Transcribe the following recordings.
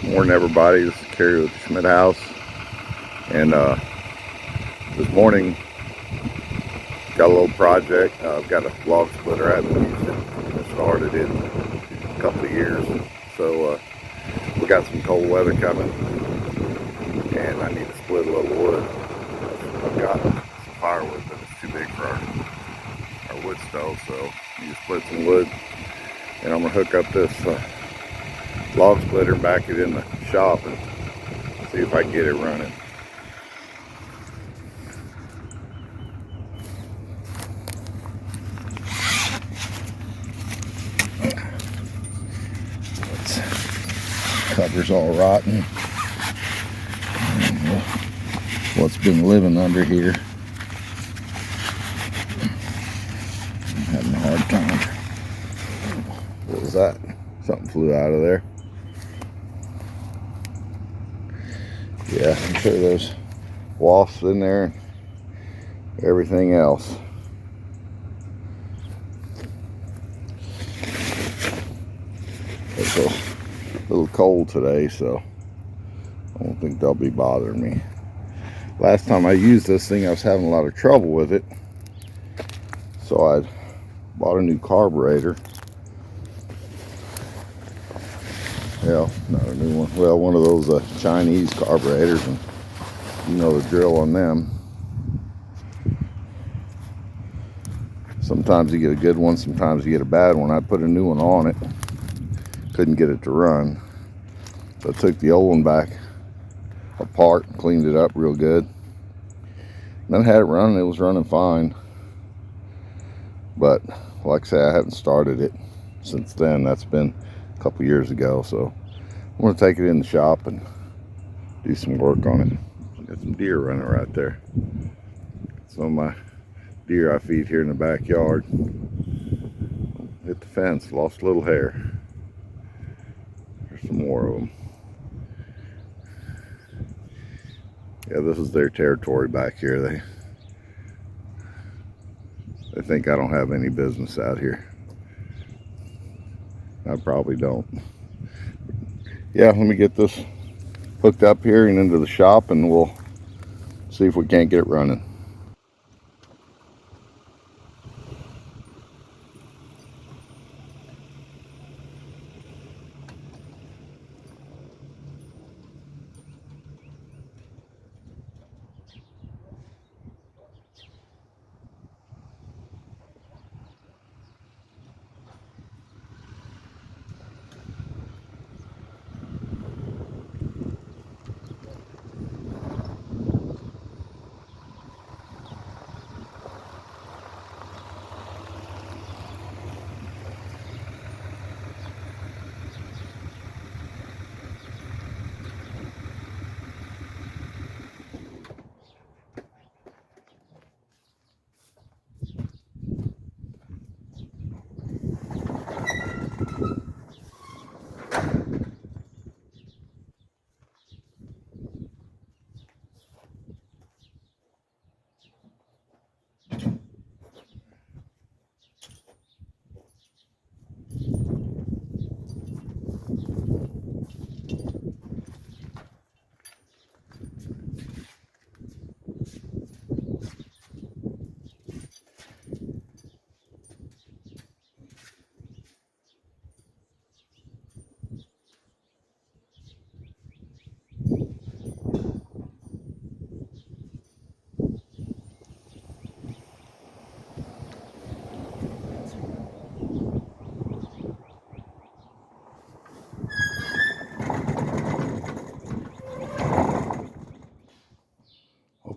Morning, everybody. This is Kerry with the Schmidt House, and this morning got a little project. I've got a log splitter. I haven't used it. I started it a couple of years, so we got some cold weather coming, and I need to split a little wood. I've got some firewood, but it's too big for our wood stove, so I need to split some wood, and I'm gonna hook up this log splitter, back it in the shop, and see if I can get it running. Cover's all rotten. What's been living under here? I'm having a hard time. What was that? Something flew out of there. Yeah, I'm sure there's wasps in there and everything else. It's a little cold today, so I don't think they'll be bothering me. Last time I used this thing, I was having a lot of trouble with it, so I bought a new carburetor. Well, not a new one. Well, one of those Chinese carburetors, and you know the drill on them. Sometimes you get a good one, sometimes you get a bad one. I put a new one on it, couldn't get it to run, so I took the old one back apart, cleaned it up real good, and then I had it running. It was running fine, but like I say, I haven't started it since then. That's been a couple years ago, so I'm going to take it in the shop and do some work on it. Got some deer running right there. Some of my deer I feed here in the backyard. Hit the fence, lost a little hair. There's some more of them. Yeah, this is their territory back here. They think I don't have any business out here. I probably don't. Yeah, let me get this hooked up here and into the shop, and we'll see if we can't get it running.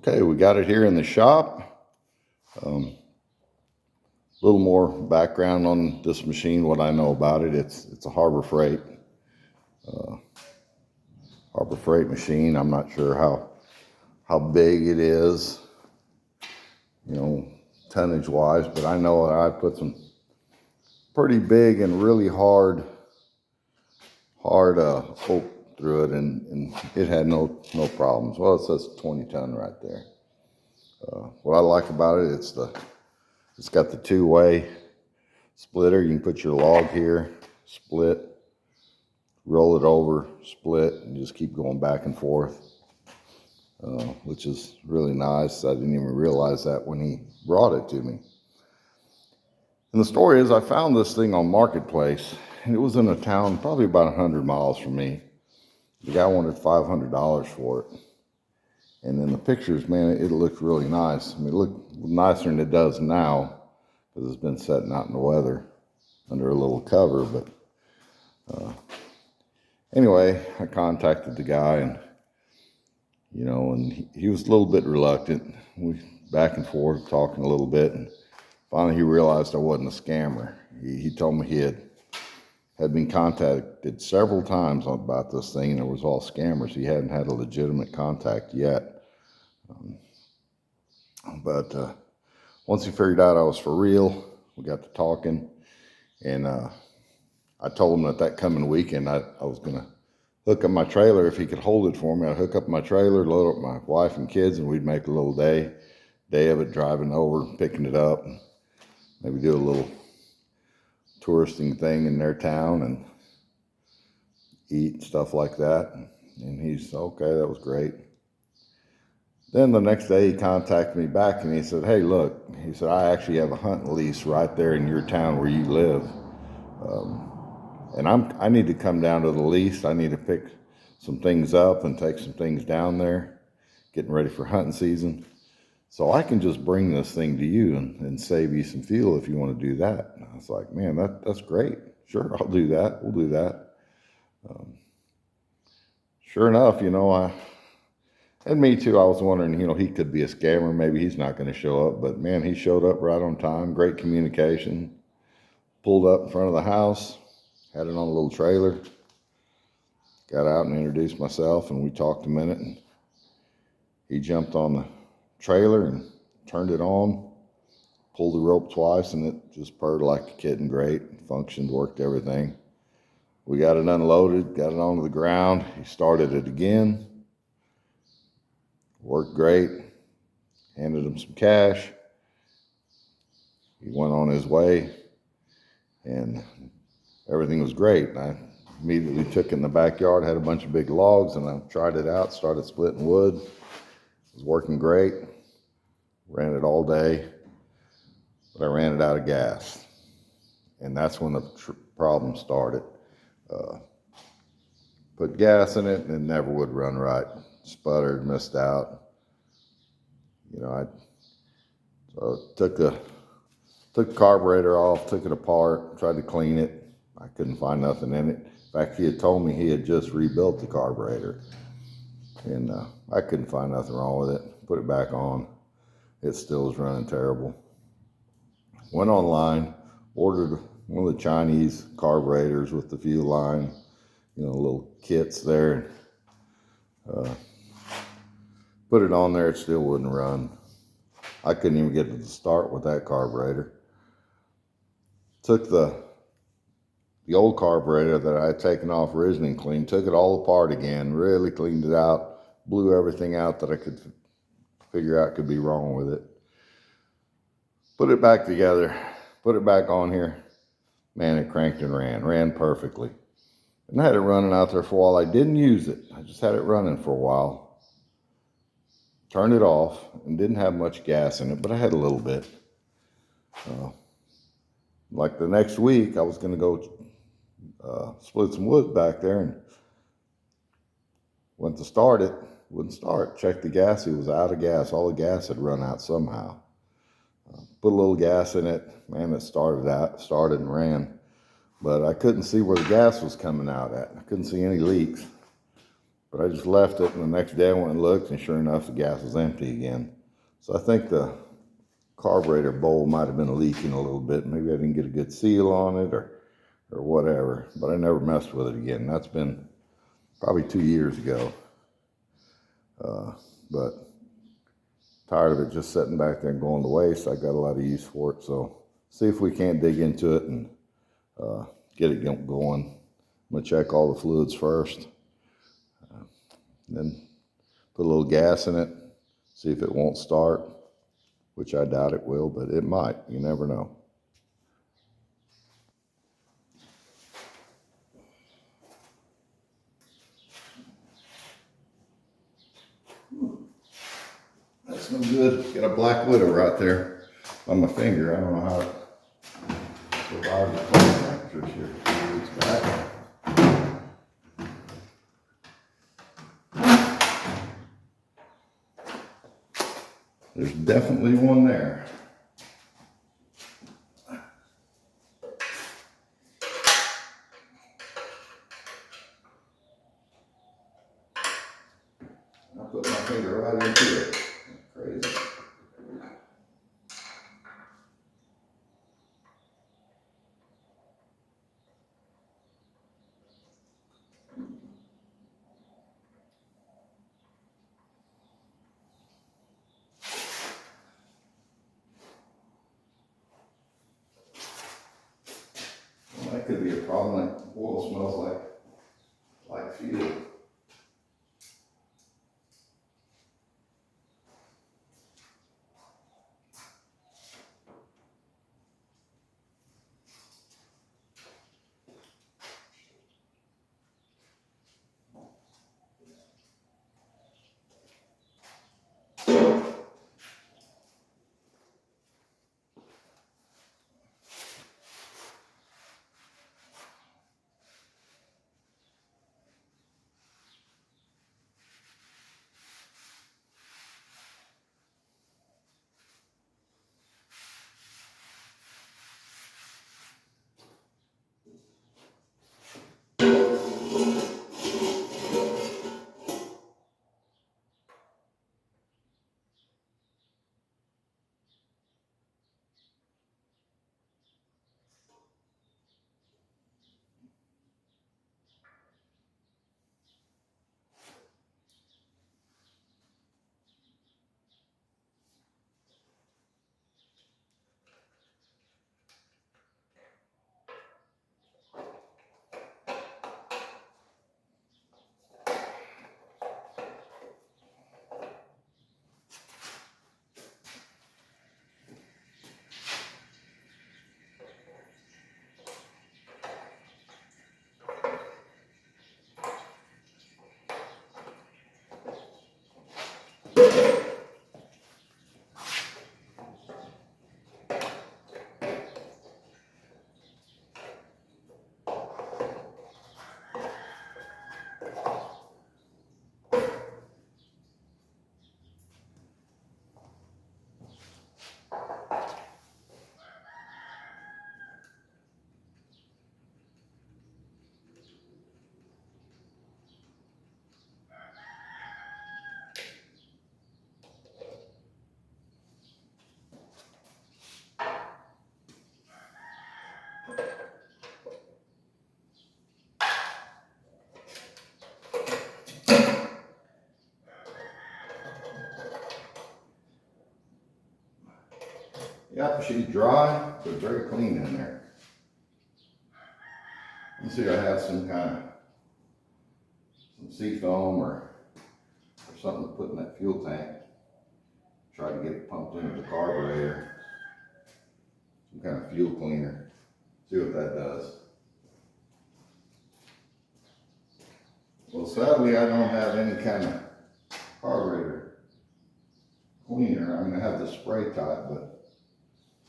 Okay, we got it here in the shop. A little more background on this machine, what I know about it. It's a Harbor Freight machine. I'm not sure how big it is, you know, tonnage wise, but I know I put some pretty big and really hard oak through it, and it had no problems. Well, it says 20 ton right there. What I like about it, it's got the two-way splitter. You can put your log here, split roll it over, split, and just keep going back and forth, which is really nice. I didn't even realize that when he brought it to me. And the story is I found this thing on Marketplace, and it was in a town probably about 100 miles from me. The guy wanted $500 for it. And in the pictures, man, it looked really nice. I mean, it looked nicer than it does now because it's been sitting out in the weather under a little cover. But anyway, I contacted the guy, and he was a little bit reluctant. We back and forth talking a little bit, and finally he realized I wasn't a scammer. He told me he had been contacted several times about this thing, and it was all scammers. He hadn't had a legitimate contact yet. But once he figured out I was for real, we got to talking, and I told him that coming weekend I was going to hook up my trailer. If he could hold it for me, I'd hook up my trailer, load up my wife and kids, and we'd make a little day of it, driving over, picking it up, and maybe do a little touristing thing in their town and eat and stuff like that. And he's okay, that was great. Then the next day he contacted me back, and he said, hey, look, he said, I actually have a hunting lease right there in your town where you live. And I need to come down to the lease. I need to pick some things up and take some things down there, getting ready for hunting season. So I can just bring this thing to you and save you some fuel if you want to do that. And I was like, man, that's great. Sure, I'll do that. We'll do that. Sure enough, and me too, I was wondering, he could be a scammer. Maybe he's not going to show up. But, man, he showed up right on time. Great communication. Pulled up in front of the house. Had it on a little trailer. Got out and introduced myself, and we talked a minute. And he jumped on the trailer and turned it on. Pulled the rope twice, and it just purred like a kitten. Great. Functioned, worked everything. We got it unloaded, got it onto the ground. He started it again. Worked great. Handed him some cash. He went on his way, and everything was great. I immediately took it in the backyard, had a bunch of big logs, and I tried it out, started splitting wood. It was working great. Ran it all day, but I ran it out of gas. And that's when the problem started. Put gas in it, and it never would run right. Sputtered, missed out. So took the carburetor off, took it apart, tried to clean it. I couldn't find nothing in it. In fact, he had told me he had just rebuilt the carburetor, and I couldn't find nothing wrong with it. Put it back on. It still was running terrible. Went online, ordered one of the Chinese carburetors with the fuel line, little kits there. Put it on there, it still wouldn't run. I couldn't even get it to start with that carburetor. Took the old carburetor that I had taken off originally and cleaned, took it all apart again, really cleaned it out, blew everything out that I could figure out could be wrong with it. Put it back together, put it back on here. Man, it cranked and ran perfectly. And I had it running out there for a while. I didn't use it. I just had it running for a while. Turned it off and didn't have much gas in it, but I had a little bit. Like the next week, I was going to go split some wood back there, and went to start it. Wouldn't start. Checked the gas. It was out of gas. All the gas had run out somehow. Put a little gas in it. Man, it started and ran. But I couldn't see where the gas was coming out at. I couldn't see any leaks. But I just left it, and the next day I went and looked, and sure enough, the gas was empty again. So I think the carburetor bowl might have been leaking a little bit. Maybe I didn't get a good seal on it or whatever. But I never messed with it again. That's been probably 2 years ago. But tired of it just sitting back there and going to waste. I got a lot of use for it. So see if we can't dig into it and get it going. I'm going to check all the fluids first. Then put a little gas in it, see if it won't start, which I doubt it will, but it might. You never know. good. Got a black widow right there on my finger. I don't know how it survived the cold temperatures here a few weeks back. There's definitely one there. I put my finger right into it. Crazy. Well, that could be a problem. Like oil smells like fuel. Yep, she's dry, but very clean in there. Let's see, I have some sea foam or something to put in that fuel tank. Try to get it pumped into the carburetor. Some kind of fuel cleaner. See what that does. Well, sadly, I don't have any kind of carburetor cleaner. I'm gonna have the spray type, but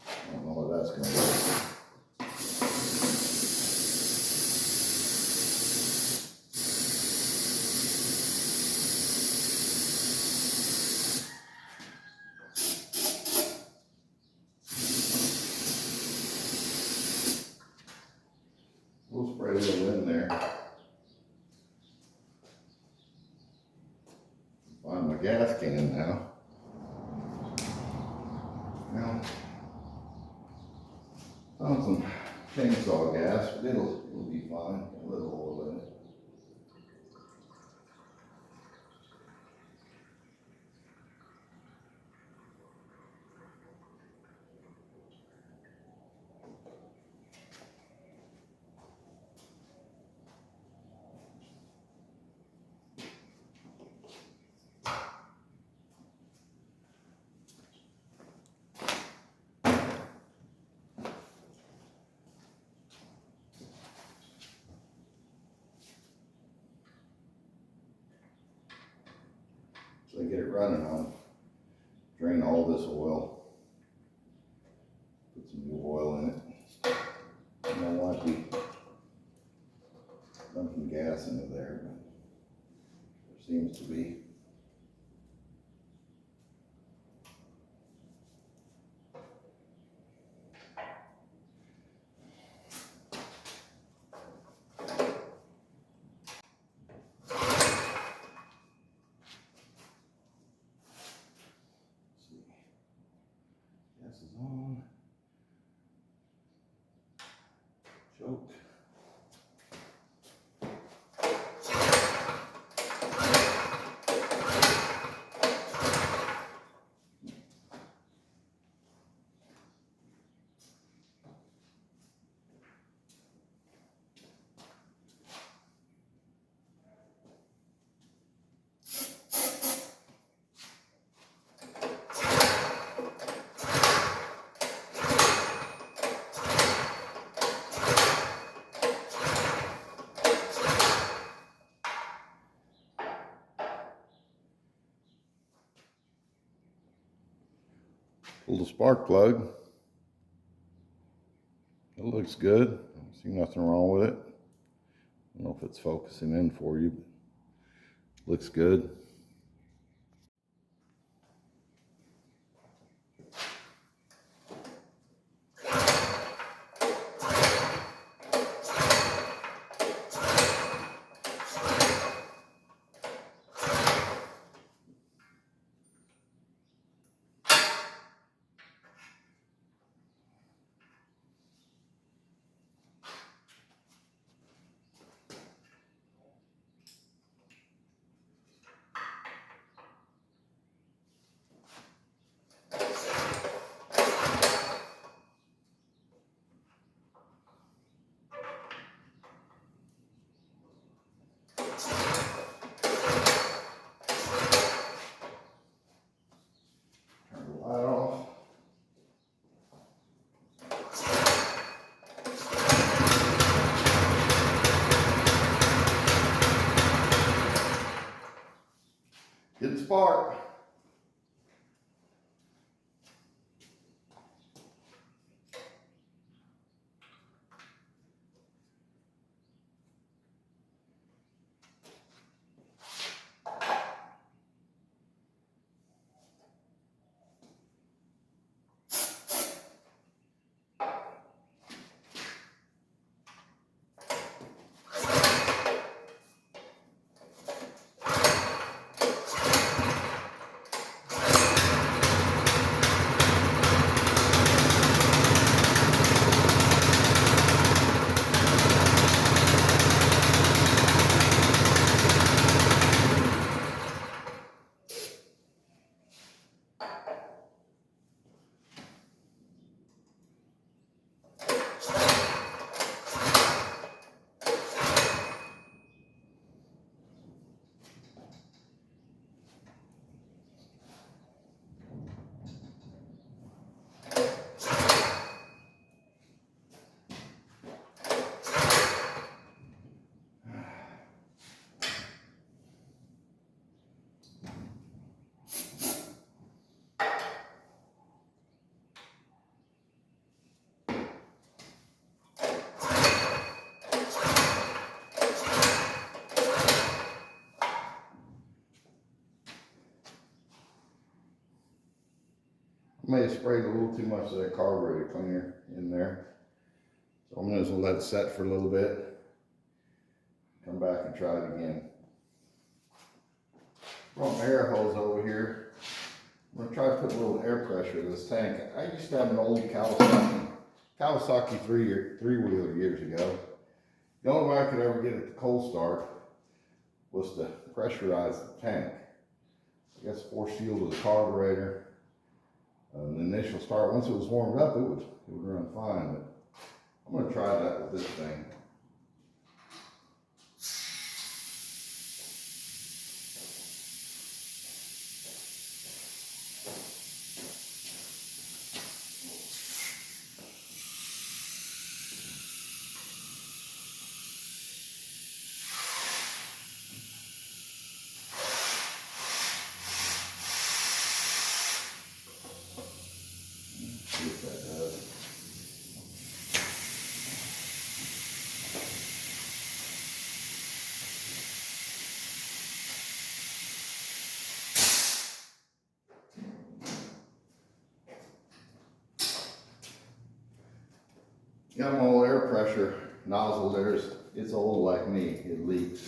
I don't know what that's gonna work. We'll spray a little in there. Find my gas can now. Well, found some chainsaw gas, but it'll be fine. A little oil in it. So I get it running on, drain drain all this oil. Put some new oil in it. I don't want to be dumping gas into there, but there seems to be. Gas is on. Choke. Pull the spark plug. It looks good. I don't see nothing wrong with it. I don't know if it's focusing in for you, but it looks good. Turn the light off. Get the spark. I may have sprayed a little too much of that carburetor cleaner in there. So I'm just gonna let it set for a little bit. Come back and try it again. Brought my air hose over here. I'm gonna try to put a little air pressure in this tank. I used to have an old Kawasaki three-wheeler years ago. The only way I could ever get it to cold start was to pressurize the tank. I guess force seal to the carburetor. The initial start, once it was warmed up, it would run fine, but I'm going to try that with this thing. Got my old air pressure nozzle there. It's old like me. It leaks.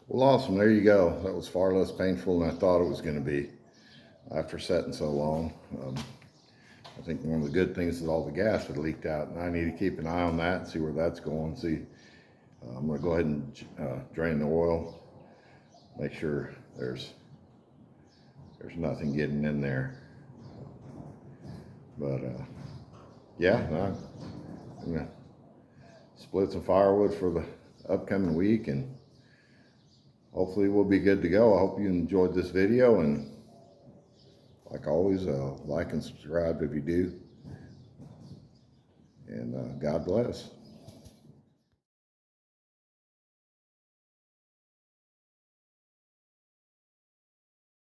Well, awesome. There you go. That was far less painful than I thought it was going to be after setting so long. I think one of the good things is all the gas had leaked out, and I need to keep an eye on that and see where that's going. See, I'm going to go ahead and drain the oil, make sure there's nothing getting in there. But yeah, I'm going to split some firewood for the upcoming week, and hopefully we'll be good to go. I hope you enjoyed this video, and like always, like and subscribe if you do. And God bless.